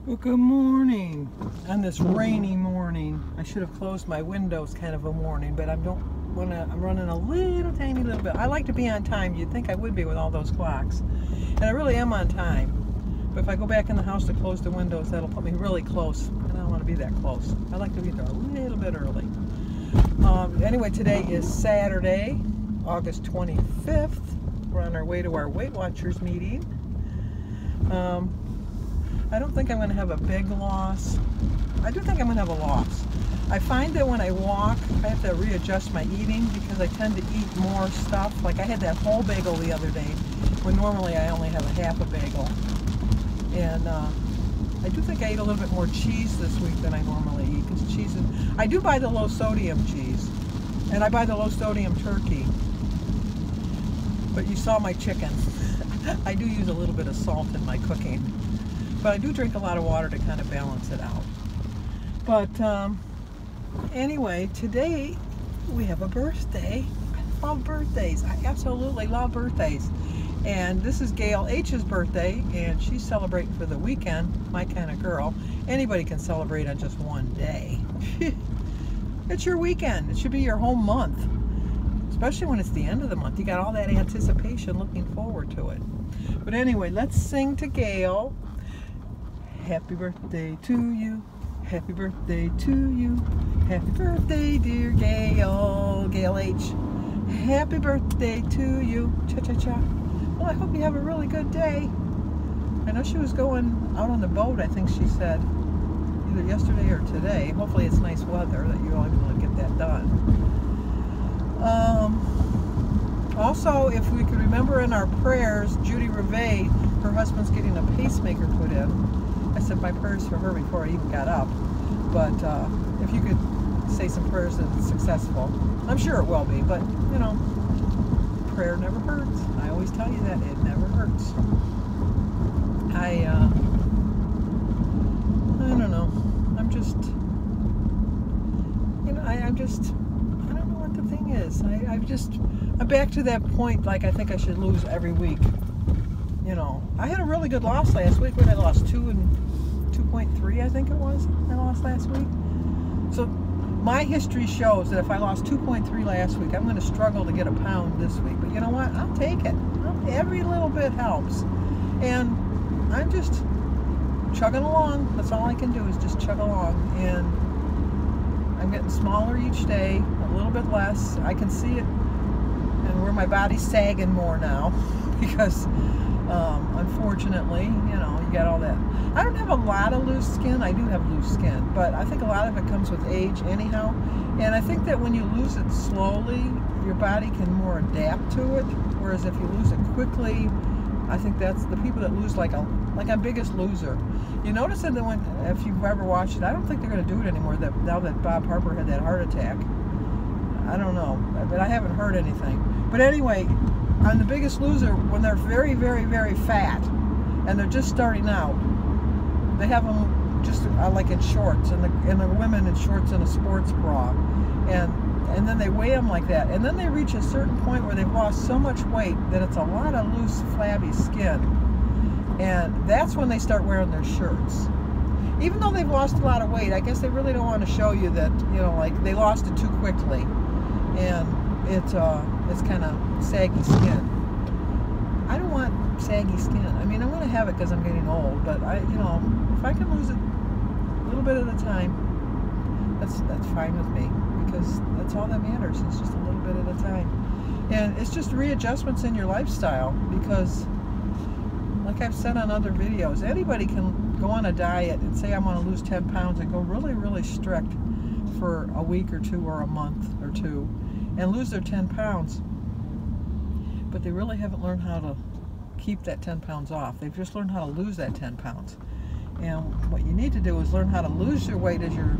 Well, good morning. On this rainy morning, I should have closed my windows, kind of a warning, but I'm running a tiny little bit. I like to be on time. You'd think I would be with all those clocks, and I really am on time. But if I go back in the house to close the windows, that'll put me really close, and I don't want to be that close. I like to be there a little bit early. Anyway, today is Saturday, August 25th. We're on our way to our Weight Watchers meeting. I don't think I'm going to have a big loss. I do think I'm going to have a loss. I find that when I walk, I have to readjust my eating because I tend to eat more stuff. Like I had that whole bagel the other day, when normally I only have a half a bagel. And I do think I ate a little bit more cheese this week than I normally eat, because cheese is... I do buy the low sodium cheese, and I buy the low sodium turkey. But you saw my chicken. I do use a little bit of salt in my cooking. But I do drink a lot of water to kind of balance it out. But anyway, today we have a birthday. I love birthdays. I absolutely love birthdays. And this is Gail H's birthday, and she's celebrating for the weekend, my kind of girl. Anybody can celebrate on just one day. It's your weekend. It should be your whole month. Especially when it's the end of the month. You got all that anticipation, looking forward to it. But anyway, let's sing to Gail. Happy birthday to you. Happy birthday to you. Happy birthday, dear Gail. Gail H. Happy birthday to you. Cha-cha-cha. Well, I hope you have a really good day. I know she was going out on the boat, I think she said, either yesterday or today. Hopefully it's nice weather that you're able to get that done. Also, if we could remember in our prayers, Judy Reve, her husband's getting a pacemaker put in. I said my prayers for her before I even got up. But if you could say some prayers that it's successful. I'm sure it will be, but you know, prayer never hurts. I always tell you that, it never hurts. I don't know. I'm just, you know, I don't know what the thing is. I'm back to that point, like I think I should lose every week. You know, I had a really good loss last week when I lost 2.3, I think it was. I lost last week. So my history shows that if I lost 2.3 last week, I'm going to struggle to get a pound this week. But you know what? I'll take it. Every little bit helps. And I'm just chugging along. That's all I can do is just chug along. And I'm getting smaller each day, a little bit less. I can see it, and where my body's sagging more now because unfortunately, you know, you got all that. I don't have a lot of loose skin. I do have loose skin, but I think a lot of it comes with age anyhow. And I think that when you lose it slowly, your body can more adapt to it. Whereas if you lose it quickly, I think that's the people that lose like a Biggest Loser. You notice that when, if you've ever watched it, I don't think they're going to do it anymore. That now that Bob Harper had that heart attack, I don't know, but I haven't heard anything. But anyway, on the Biggest Loser, when they're very, very, very fat and they're just starting out, they have them just like in shorts, and the women in shorts and a sports bra, and then they weigh them like that, and then they reach a certain point where they've lost so much weight that it's a lot of loose, flabby skin, and that's when they start wearing their shirts. Even though they've lost a lot of weight, I guess they really don't want to show you that, you know, like they lost it too quickly, and it's kind of saggy skin. I don't want saggy skin. I mean, I'm going to have it because I'm getting old, but you know, if I can lose it a little bit at a time, that's fine with me, because that's all that matters. It's just a little bit at a time, and it's just readjustments in your lifestyle. Because, like I've said on other videos, anybody can go on a diet and say I want to lose 10 pounds and go really, really strict for a week or two or a month or two, and lose their 10 pounds. But they really haven't learned how to keep that 10 pounds off. They've just learned how to lose that 10 pounds. And what you need to do is learn how to lose your weight as you're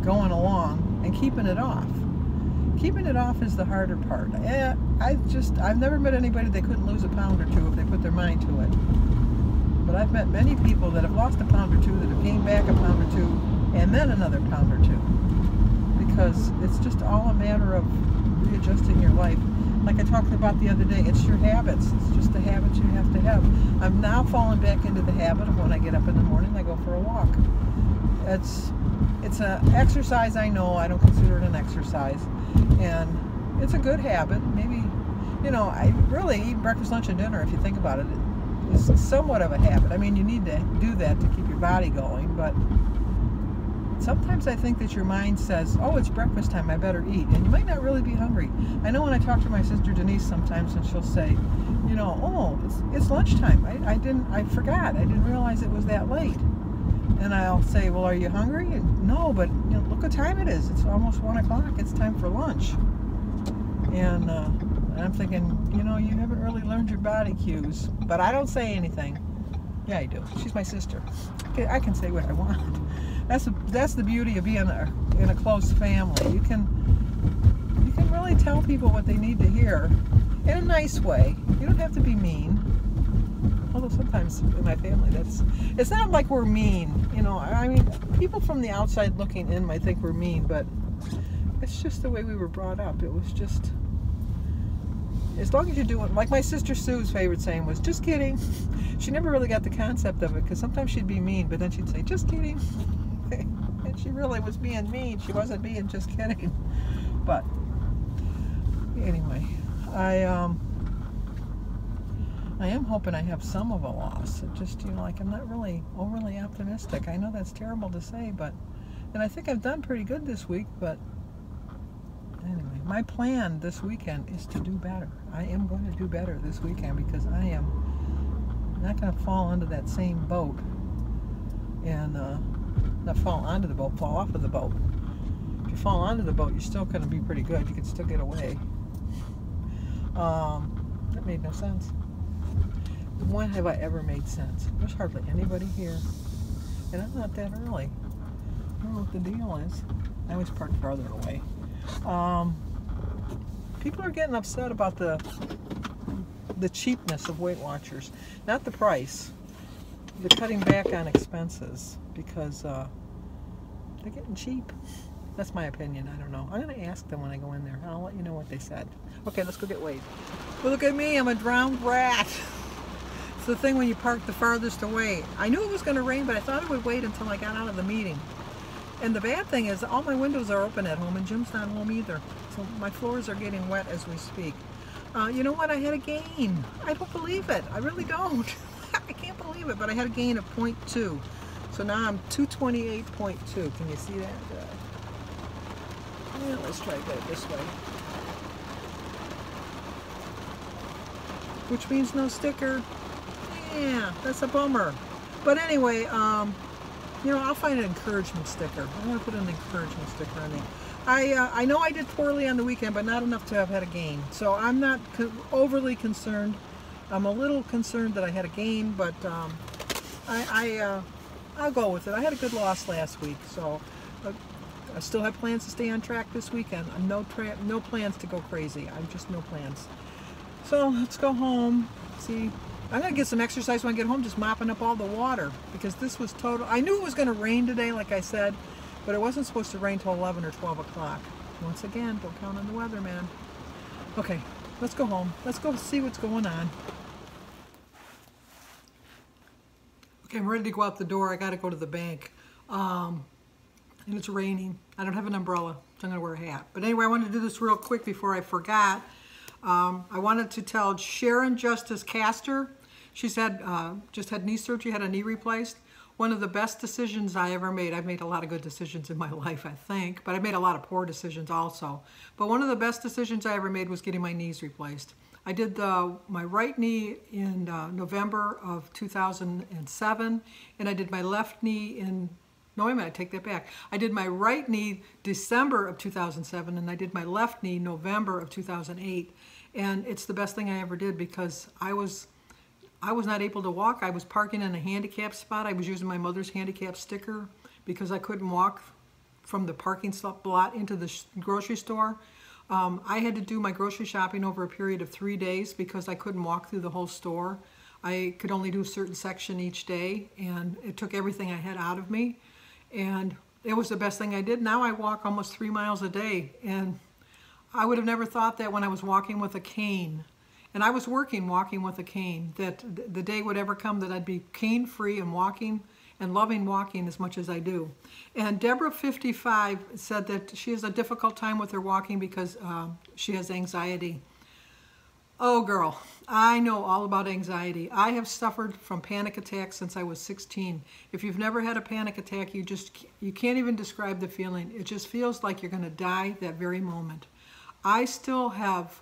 going along and keeping it off. Keeping it off is the harder part. I've never met anybody that couldn't lose a pound or two if they put their mind to it. But I've met many people that have lost a pound or two, that have gained back a pound or two, and then another pound or two. Because it's just all a matter of readjusting your life. like I talked about the other day, it's your habits. It's just the habits you have to have. I'm now falling back into the habit of when I get up in the morning, I go for a walk. It's an exercise, I know. I don't consider it an exercise. And it's a good habit. Maybe, I really eat breakfast, lunch, and dinner, if you think about it. It's somewhat of a habit. I mean, you need to do that to keep your body going, but sometimes I think that your mind says, oh, it's breakfast time, I better eat. And you might not really be hungry. I know when I talk to my sister Denise sometimes, and she'll say, oh, it's lunchtime. I forgot. I didn't realize it was that late. And I'll say, well, are you hungry? And, no, but look what time it is. It's almost 1 o'clock. It's time for lunch. And I'm thinking, you haven't really learned your body cues. But I don't say anything. Yeah, I do. She's my sister. I can say what I want. That's the beauty of being in a close family. You can really tell people what they need to hear in a nice way. You don't have to be mean. Although sometimes in my family, it's not like we're mean. I mean, people from the outside looking in might think we're mean, but it's just the way we were brought up. It was just, as long as you do it, like my sister Sue's favorite saying was, just kidding. She never really got the concept of it, because sometimes she'd be mean, but then she'd say, just kidding. And she really was being mean. She wasn't being just kidding. But anyway, I am hoping I have some of a loss. It just, like, I'm not really overly optimistic. I know that's terrible to say, and I think I've done pretty good this week, but anyway, my plan this weekend is to do better. I am going to do better this weekend, because I am not going to fall into that same boat and not fall onto the boat, fall off of the boat. If you fall onto the boat, you're still going to be pretty good. You can still get away. That made no sense. When have I ever made sense? There's hardly anybody here. And I'm not that early. I don't know what the deal is. I always park farther away. People are getting upset about the cheapness of Weight Watchers. Not the price. They're cutting back on expenses because they're getting cheap. That's my opinion. I don't know. I'm going to ask them when I go in there. I'll let you know what they said. Okay, let's go get Wade. Well, look at me. I'm a drowned rat. It's the thing when you park the farthest away. I knew it was going to rain, but I thought it would wait until I got out of the meeting. And the bad thing is all my windows are open at home, and Jim's not home either. So my floors are getting wet as we speak. You know what? I had a gain. I don't believe it. I really don't. I can't believe it, but I had a gain of 0.2. So now I'm 228.2. Can you see that? Yeah, let's try that this way. Which means no sticker. Yeah, that's a bummer. But anyway, I'll find an encouragement sticker. I'm going to put an encouragement sticker on there. I know I did poorly on the weekend, but not enough to have had a gain. So I'm not overly concerned. I'm a little concerned that I had a gain, but I'll go with it. I had a good loss last week, so I still have plans to stay on track this weekend. No plans to go crazy. I'm just no plans. So let's go home. See, I'm going to get some exercise when I get home, just mopping up all the water, because this was total. I knew it was going to rain today, like I said, but it wasn't supposed to rain till 11 or 12 o'clock. Once again, don't count on the weather, man. Okay, let's go home. Let's go see what's going on. Okay, I'm ready to go out the door. I got to go to the bank. And it's raining. I don't have an umbrella, so I'm going to wear a hat. But anyway, I wanted to do this real quick before I forgot. I wanted to tell Sharon Justice Castor. She's just had knee surgery, had a knee replaced. One of the best decisions I ever made. I've made a lot of good decisions in my life, I think, but I've made a lot of poor decisions also. But one of the best decisions I ever made was getting my knees replaced. I did my right knee in November of 2007, and I did my left knee in, no, wait a minute, I take that back. I did my right knee December of 2007, and I did my left knee November of 2008. And it's the best thing I ever did, because I was not able to walk. I was parking in a handicap spot. I was using my mother's handicap sticker because I couldn't walk from the parking lot into the grocery store. I had to do my grocery shopping over a period of 3 days because I couldn't walk through the whole store. I could only do a certain section each day, and it took everything I had out of me. And it was the best thing I did. Now I walk almost 3 miles a day, and I would have never thought that when I was walking with a cane, and I was walking with a cane, that the day would ever come that I'd be cane free and walking and loving walking as much as I do. And Deborah, 55, said that she has a difficult time with her walking because she has anxiety. Oh girl, I know all about anxiety. I have suffered from panic attacks since I was 16. If you've never had a panic attack, you can't even describe the feeling. It just feels like you're going to die that very moment. I still have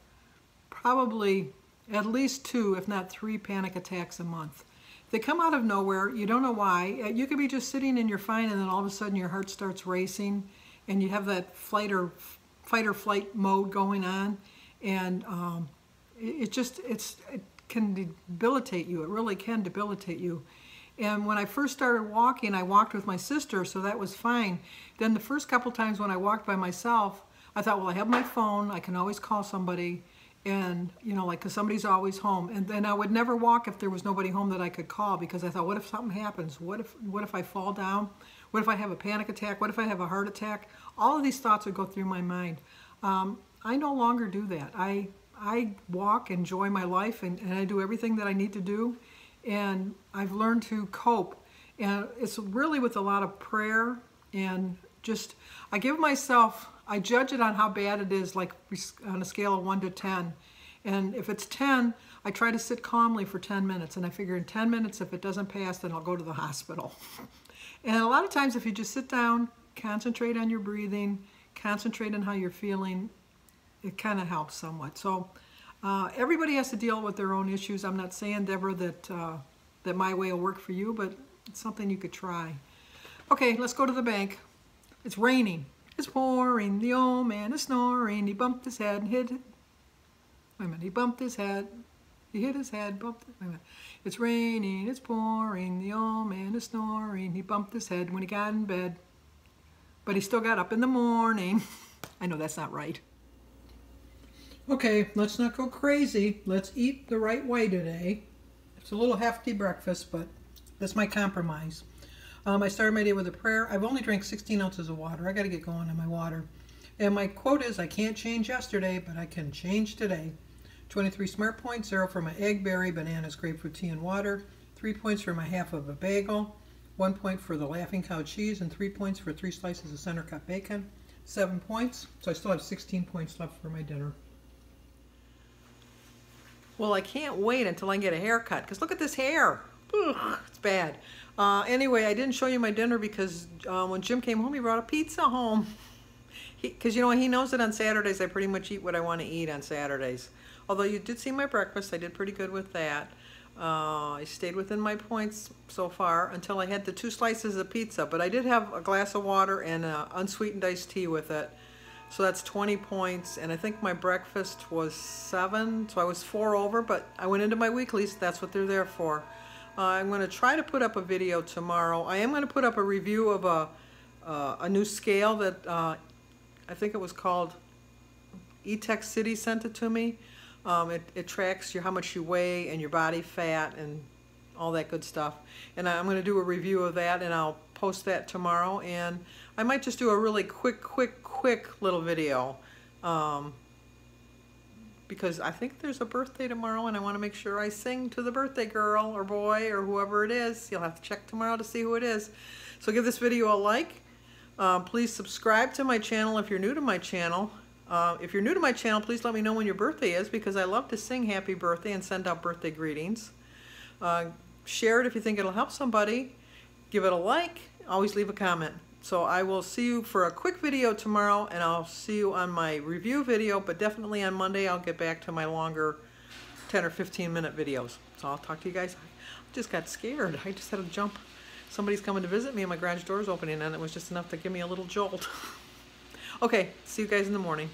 probably at least 2, if not 3 panic attacks a month. They come out of nowhere. You don't know why. You could be just sitting and you're fine, and then all of a sudden your heart starts racing, and you have that fight or flight mode going on, and it can debilitate you. It really can debilitate you. And when I first started walking, I walked with my sister, so that was fine. Then the first couple times when I walked by myself, I thought, well, I have my phone. I can always call somebody. And, you know, like, because somebody's always home. And then I would never walk if there was nobody home that I could call, because I thought, what if something happens? What if I fall down? What if I have a panic attack? What if I have a heart attack? All of these thoughts would go through my mind. I no longer do that. I walk, enjoy my life, and I do everything that I need to do. And I've learned to cope. And it's really with a lot of prayer, and just, I judge it on how bad it is, like on a scale of 1 to 10. And if it's 10, I try to sit calmly for 10 minutes. And I figure in 10 minutes, if it doesn't pass, then I'll go to the hospital. And a lot of times, if you just sit down, concentrate on your breathing, concentrate on how you're feeling, it kind of helps somewhat. So everybody has to deal with their own issues. I'm not saying, Deborah, that my way will work for you, but it's something you could try. Okay, let's go to the bank. It's raining. It's pouring, the old man is snoring, he bumped his head and hit it. Wait a minute, he bumped his head, he hit his head, bumped it. Wait a minute. It's raining, it's pouring, the old man is snoring, he bumped his head when he got in bed, but he still got up in the morning. I know that's not right. Okay, let's not go crazy. Let's eat the right way today. It's a little hefty breakfast, but that's my compromise. I started my day with a prayer. I've only drank 16 ounces of water. I got to get going on my water. And my quote is, I can't change yesterday, but I can change today. 23 smart points, 0 for my egg, berry, bananas, grapefruit tea, and water. 3 points for my half of a bagel. 1 point for the Laughing Cow cheese, and 3 points for 3 slices of center cut bacon. 7 points. So I still have 16 points left for my dinner. Well, I can't wait until I get a haircut, because look at this hair. Ugh, it's bad. Anyway, I didn't show you my dinner because when Jim came home, he brought a pizza home. Because, you know, he knows that on Saturdays I pretty much eat what I want to eat on Saturdays. Although you did see my breakfast. I did pretty good with that. I stayed within my points so far until I had the 2 slices of pizza. But I did have a glass of water and unsweetened iced tea with it. So that's 20 points. And I think my breakfast was 7. So I was 4 over. But I went into my weeklies. That's what they're there for. I'm going to try to put up a video tomorrow. I am going to put up a review of a new scale that I think it was called E-Tech City sent it to me. It tracks how much you weigh and your body fat and all that good stuff. And I'm going to do a review of that, and I'll post that tomorrow. And I might just do a really quick little video. Because I think there's a birthday tomorrow, and I want to make sure I sing to the birthday girl or boy or whoever it is. You'll have to check tomorrow to see who it is. So give this video a like. Please subscribe to my channel if you're new to my channel. If you're new to my channel, please let me know when your birthday is, because I love to sing happy birthday and send out birthday greetings. Share it if you think it'll help somebody. Give it a like. Always leave a comment. So I will see you for a quick video tomorrow, and I'll see you on my review video, but definitely on Monday I'll get back to my longer 10 or 15 minute videos. So I'll talk to you guys. I just got scared. I just had to jump. Somebody's coming to visit me and my garage door's opening, and it was just enough to give me a little jolt. Okay, see you guys in the morning.